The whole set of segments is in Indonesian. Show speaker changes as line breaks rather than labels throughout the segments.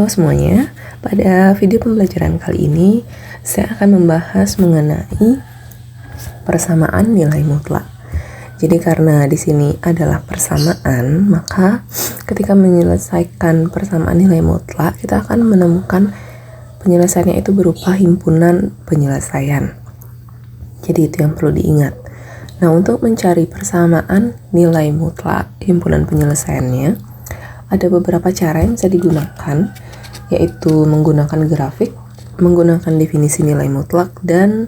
Halo semuanya, pada video pembelajaran kali ini saya akan membahas mengenai persamaan nilai mutlak. Jadi karena di sini adalah persamaan, maka ketika menyelesaikan persamaan nilai mutlak, kita akan menemukan penyelesaiannya itu berupa himpunan penyelesaian. Jadi itu yang perlu diingat. Nah, untuk mencari persamaan nilai mutlak himpunan penyelesaiannya, ada beberapa cara yang bisa digunakan, yaitu menggunakan grafik, menggunakan definisi nilai mutlak, dan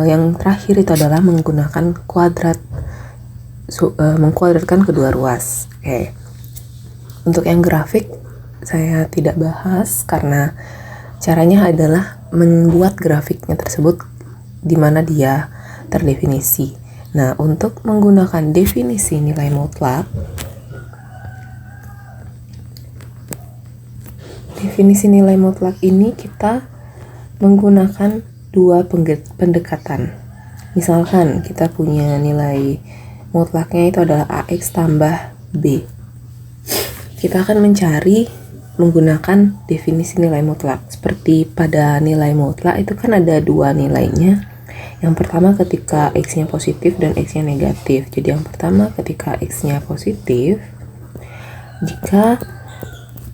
yang terakhir itu adalah menggunakan kuadrat, mengkuadratkan kedua ruas. Oke. Untuk yang grafik saya tidak bahas karena caranya adalah membuat grafiknya tersebut di mana dia terdefinisi. Nah, untuk menggunakan definisi nilai mutlak, definisi nilai mutlak ini kita menggunakan dua pendekatan. Misalkan kita punya nilai mutlaknya itu adalah AX tambah B. Kita akan mencari menggunakan definisi nilai mutlak. Seperti pada nilai mutlak itu kan ada dua nilainya. Yang pertama ketika X-nya positif dan X-nya negatif. Jadi yang pertama ketika X-nya positif, jika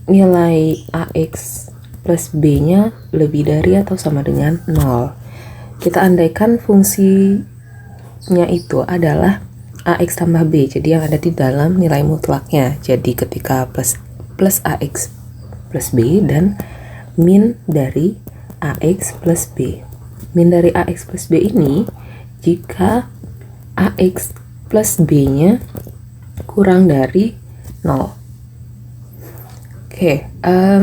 nilai AX plus B-nya lebih dari atau sama dengan 0. Kita andaikan fungsinya itu adalah AX tambah B, jadi yang ada di dalam nilai mutlaknya. Jadi ketika plus AX plus B dan min dari AX plus B. Min dari AX plus B ini jika AX plus B-nya kurang dari 0. Oke,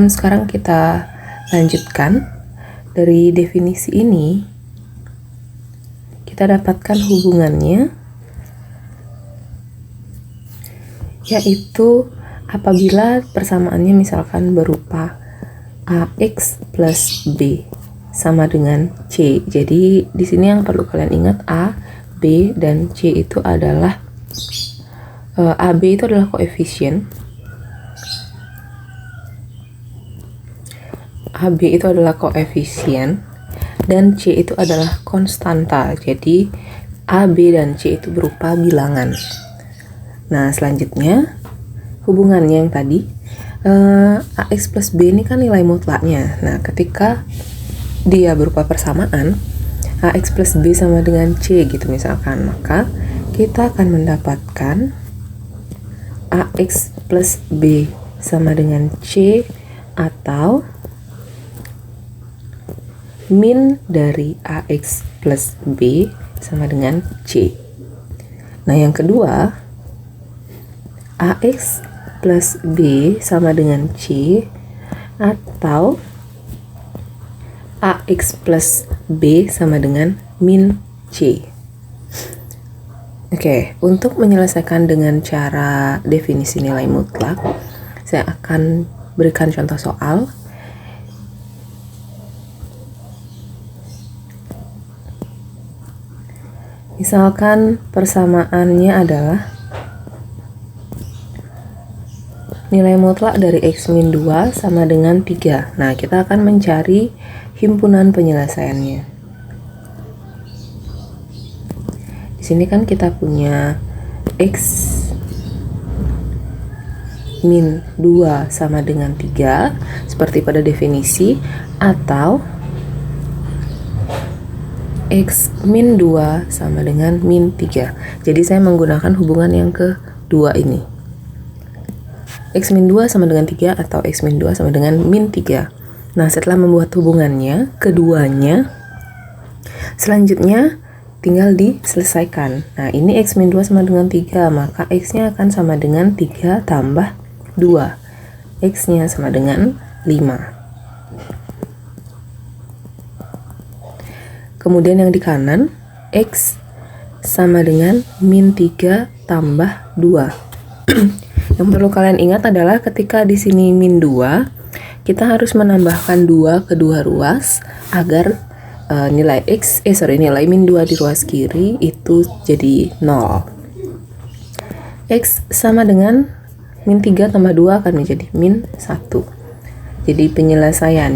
sekarang kita lanjutkan. Dari definisi ini kita dapatkan hubungannya, yaitu apabila persamaannya misalkan berupa AX plus B sama dengan C. Jadi di sini yang perlu kalian ingat, A, B, dan C itu adalah AB itu adalah koefisien, AB itu adalah koefisien, dan C itu adalah konstanta. Jadi A, B, dan C itu berupa bilangan. Nah, selanjutnya hubungannya yang tadi, AX plus B ini kan nilai mutlaknya. Nah, ketika dia berupa persamaan AX plus B sama dengan C gitu misalkan, maka kita akan mendapatkan AX plus B sama dengan C atau min dari AX plus B sama dengan C. Nah, yang kedua, AX plus B sama dengan C atau AX plus B sama dengan min C. Oke, untuk menyelesaikan dengan cara definisi nilai mutlak, saya akan berikan contoh soal. Misalkan persamaannya adalah nilai mutlak dari X min 2 sama dengan 3. Nah, kita akan mencari himpunan penyelesaiannya. Di sini kan kita punya X min 2 sama dengan 3 seperti pada definisi, atau X min 2 sama dengan min 3. Jadi saya menggunakan hubungan yang kedua ini. X min 2 sama dengan 3 atau X min 2 sama dengan min 3. Nah, setelah membuat hubungannya, keduanya, selanjutnya tinggal diselesaikan. Nah, ini X min 2 sama dengan 3, maka X-nya akan sama dengan 3 tambah 2. X-nya sama dengan 5. Kemudian yang di kanan, X sama dengan min 3 tambah 2. Yang perlu kalian ingat adalah ketika di sini min 2, kita harus menambahkan 2 ke dua ruas agar nilai min 2 di ruas kiri itu jadi 0. X sama dengan min 3 tambah 2 akan menjadi min 1. Jadi penyelesaian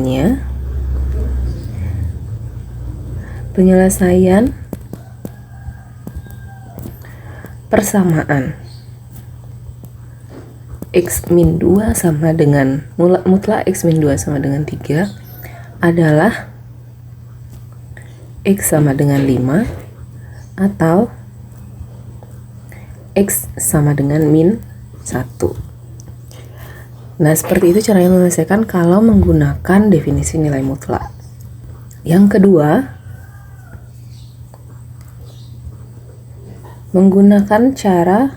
persamaan X min 2 sama dengan mutlak X min 2 sama dengan 3 adalah X sama dengan 5 atau X sama dengan min 1. Nah, seperti itu caranya menyelesaikan kalau menggunakan definisi nilai mutlak. Yang kedua, menggunakan cara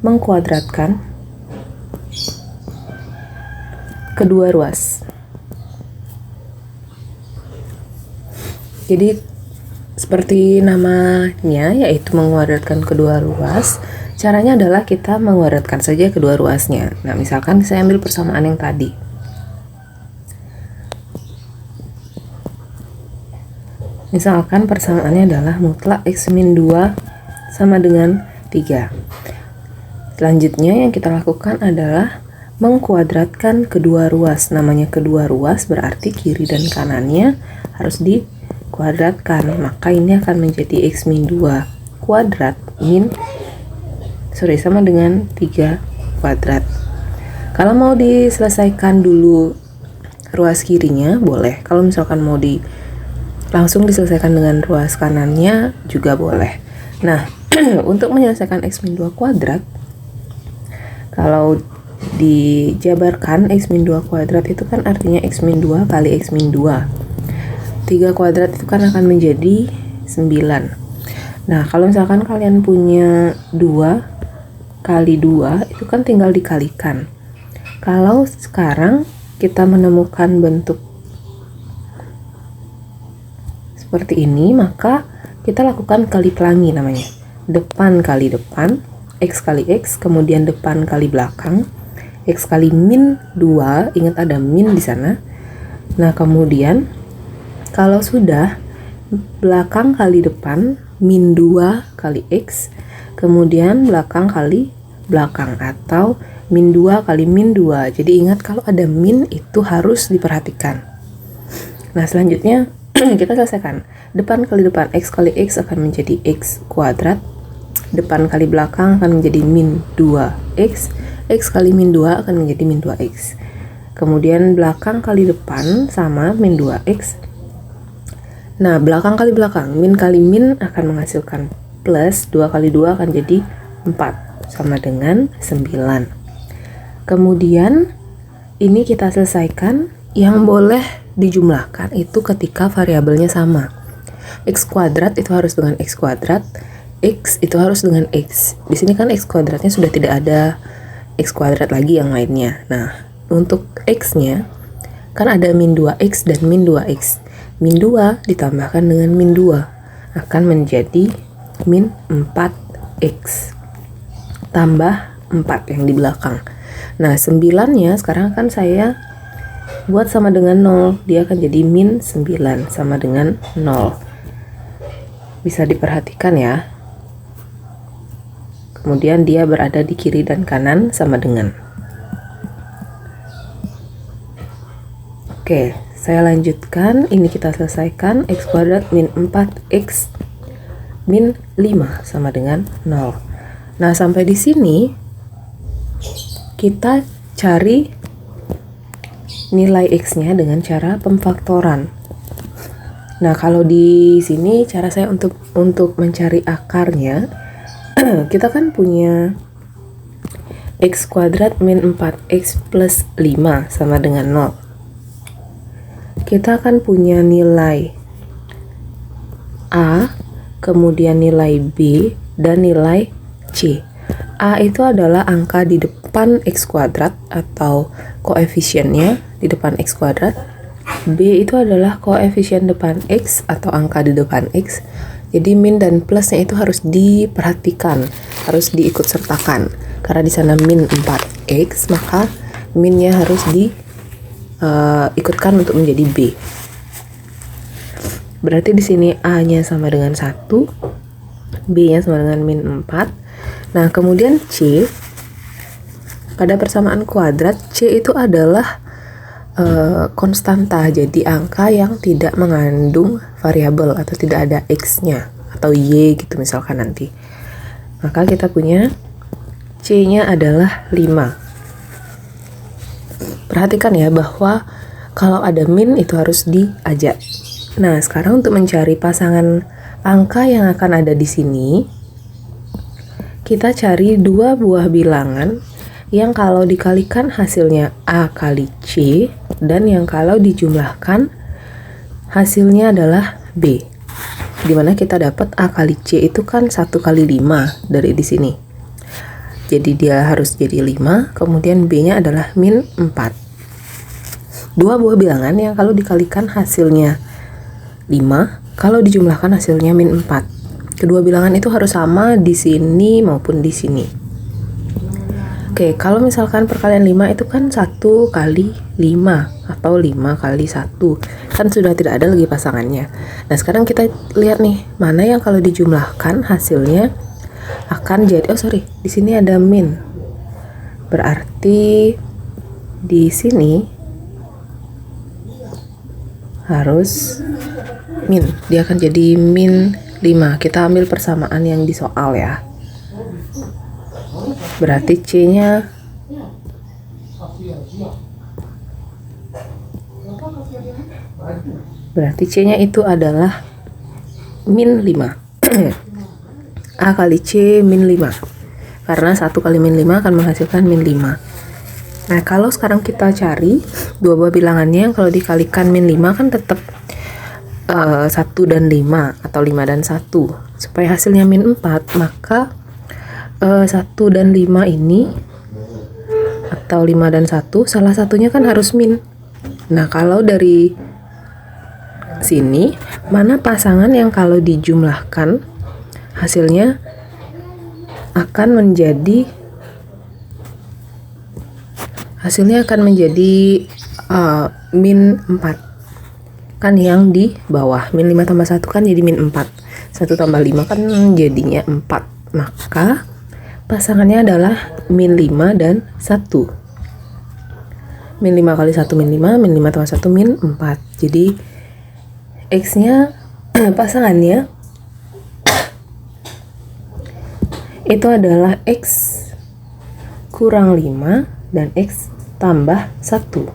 mengkuadratkan kedua ruas. Jadi seperti namanya, yaitu menguadratkan kedua ruas. Caranya adalah kita menguadratkan saja kedua ruasnya. Nah, misalkan saya ambil persamaan yang tadi. Misalkan persamaannya adalah mutlak X min 2 sama dengan 3. Selanjutnya yang kita lakukan adalah mengkuadratkan kedua ruas. Namanya kedua ruas berarti kiri dan kanannya harus dikuadratkan. Maka ini akan menjadi X min 2 kuadrat sama dengan 3 kuadrat. Kalau mau diselesaikan dulu ruas kirinya boleh. Kalau misalkan mau langsung diselesaikan dengan ruas kanannya juga boleh. Nah, untuk menyelesaikan X min 2 kuadrat, kalau dijabarkan X min 2 kuadrat itu kan artinya X min 2 kali X min 2. 3 kuadrat itu kan akan menjadi 9. Nah, kalau misalkan kalian punya 2 kali 2 itu kan tinggal dikalikan. Kalau sekarang kita menemukan bentuk seperti ini, maka kita lakukan kali pelangi namanya. Depan kali depan, X kali X, kemudian depan kali belakang, X kali min 2, ingat ada min di sana. Nah, kemudian kalau sudah belakang kali depan, min 2 kali X, kemudian belakang kali belakang, atau min 2 kali min 2. Jadi ingat kalau ada min itu harus diperhatikan. Nah, selanjutnya kita selesaikan. Depan kali depan, X kali X akan menjadi X kuadrat. Depan kali belakang akan menjadi min 2X. X kali min 2 akan menjadi min 2X. Kemudian belakang kali depan sama min 2X. Nah, belakang kali belakang, min kali min akan menghasilkan plus, 2 kali 2 akan jadi 4, sama dengan 9. Kemudian ini kita selesaikan. Yang boleh dijumlahkan itu ketika variabelnya sama. X kuadrat itu harus dengan X kuadrat, X itu harus dengan X. Di sini kan X kuadratnya sudah tidak ada X kuadrat lagi yang lainnya. Nah, untuk X-nya kan ada min 2X dan min 2X. Min 2 ditambahkan dengan min 2 akan menjadi min 4X tambah 4 yang di belakang. Nah, 9-nya sekarang kan saya buat sama dengan 0, dia akan jadi min 9 sama dengan 0. Bisa diperhatikan ya. Kemudian dia berada di kiri dan kanan sama dengan. Oke, saya lanjutkan. Ini kita selesaikan. X kuadrat min 4X min 5 sama dengan 0. Nah, sampai di sini kita cari nilai X-nya dengan cara pemfaktoran. Nah, kalau di sini cara saya untuk mencari akarnya, kita kan punya X kuadrat min 4X plus 5 sama dengan 0. Kita akan punya nilai A, kemudian nilai B, dan nilai C. A itu adalah angka di depan X kuadrat atau koefisiennya di depan X kuadrat. B itu adalah koefisien depan X atau angka di depan X. Jadi min dan plusnya itu harus diperhatikan, harus diikut sertakan. Karena di sana min 4X, maka minnya harus diikutkan untuk menjadi B. Berarti di sini A-nya sama dengan 1, B-nya sama dengan min 4. Nah, kemudian C pada persamaan kuadrat, C itu adalah konstanta, jadi angka yang tidak mengandung variabel atau tidak ada X-nya atau Y gitu misalkan nanti. Maka kita punya C-nya adalah 5. Perhatikan ya bahwa kalau ada min itu harus diajak. Nah, sekarang untuk mencari pasangan angka yang akan ada di sini, kita cari dua buah bilangan yang kalau dikalikan hasilnya A kali C, dan yang kalau dijumlahkan hasilnya adalah B. Dimana kita dapat A kali C itu kan 1 kali 5 dari di sini. Jadi dia harus jadi 5, kemudian B-nya adalah min 4. Dua buah bilangan yang kalau dikalikan hasilnya 5, kalau dijumlahkan hasilnya min 4. Kedua bilangan itu harus sama di sini maupun di sini. Oke, kalau misalkan perkalian 5 itu kan 1 kali 5 atau 5 kali 1. Kan sudah tidak ada lagi pasangannya. Nah, sekarang kita lihat nih, mana yang kalau dijumlahkan hasilnya akan jadi, di sini ada min. Berarti di sini harus min. Dia akan jadi min 5. Kita ambil persamaan yang di soal ya. Berarti C-nya itu adalah min 5. A kali C min 5. Karena 1 kali min 5 akan menghasilkan min 5. Nah, kalau sekarang kita cari dua buah bilangannya yang kalau dikalikan min 5 kan tetap 1 dan 5 atau 5 dan 1. Supaya hasilnya min 4, maka 1 dan 5 ini atau 5 dan 1 salah satunya kan harus min. Nah, kalau dari sini mana pasangan yang kalau dijumlahkan hasilnya akan menjadi min 4. Kan yang di bawah min 5 tambah 1 kan jadi min 4. 1 tambah 5 kan jadinya 4. Maka pasangannya adalah min 5 dan 1. Min 5 kali 1 min 5, min 5 tambah 1 min 4. Jadi X-nya pasangannya itu adalah X kurang 5 dan X tambah 1.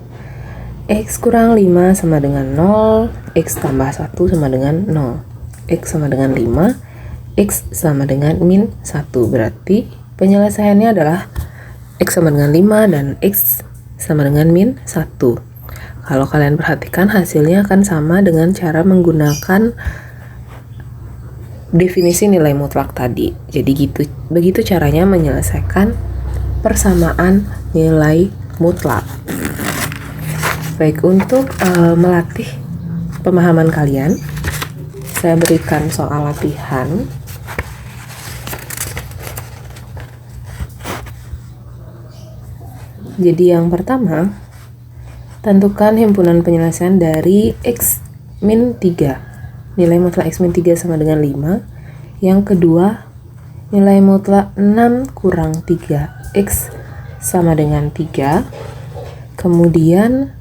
X kurang 5 sama dengan 0, X tambah 1 sama dengan 0. X sama dengan 5, X sama dengan min 1. Berarti penyelesaiannya adalah X sama dengan 5 dan X sama dengan min 1. Kalau kalian perhatikan hasilnya akan sama dengan cara menggunakan definisi nilai mutlak tadi. Jadi begitu caranya menyelesaikan persamaan nilai mutlak. Baik, untuk melatih pemahaman kalian, saya berikan soal latihan. Jadi yang pertama, tentukan himpunan penyelesaian dari X min 3. Nilai mutlak X min 3 sama dengan 5. Yang kedua, nilai mutlak 6 kurang 3 X sama dengan 3. Kemudian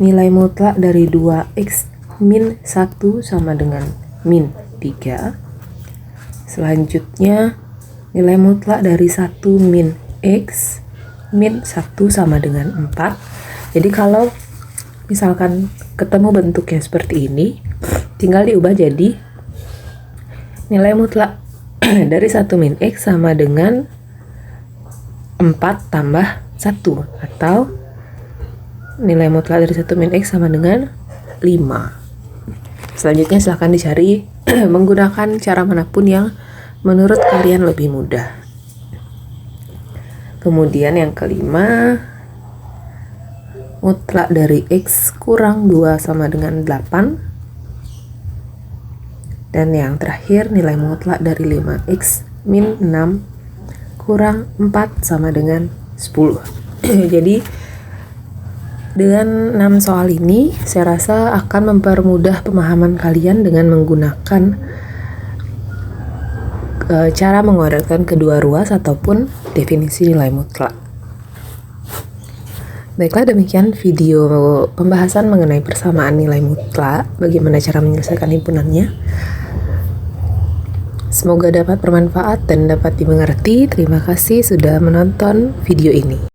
nilai mutlak dari 2X min 1 sama dengan min 3. Selanjutnya nilai mutlak dari 1 min X min 1 sama dengan 4. Jadi kalau misalkan ketemu bentuknya seperti ini, tinggal diubah jadi nilai mutlak dari 1 min X sama dengan 4 tambah 1, atau nilai mutlak dari 1 min X sama dengan 5. Selanjutnya silahkan dicari menggunakan cara manapun yang menurut kalian lebih mudah. Kemudian yang kelima, mutlak dari X kurang 2 sama dengan 8. Dan yang terakhir, nilai mutlak dari 5X min 6 kurang 4 sama dengan 10. Jadi dengan 6 soal ini saya rasa akan mempermudah pemahaman kalian dengan menggunakan cara menguadratkan kedua ruas ataupun definisi nilai mutlak. Baiklah, demikian video pembahasan mengenai persamaan nilai mutlak, bagaimana cara menyelesaikan himpunannya. Semoga dapat bermanfaat dan dapat dimengerti. Terima kasih sudah menonton video ini.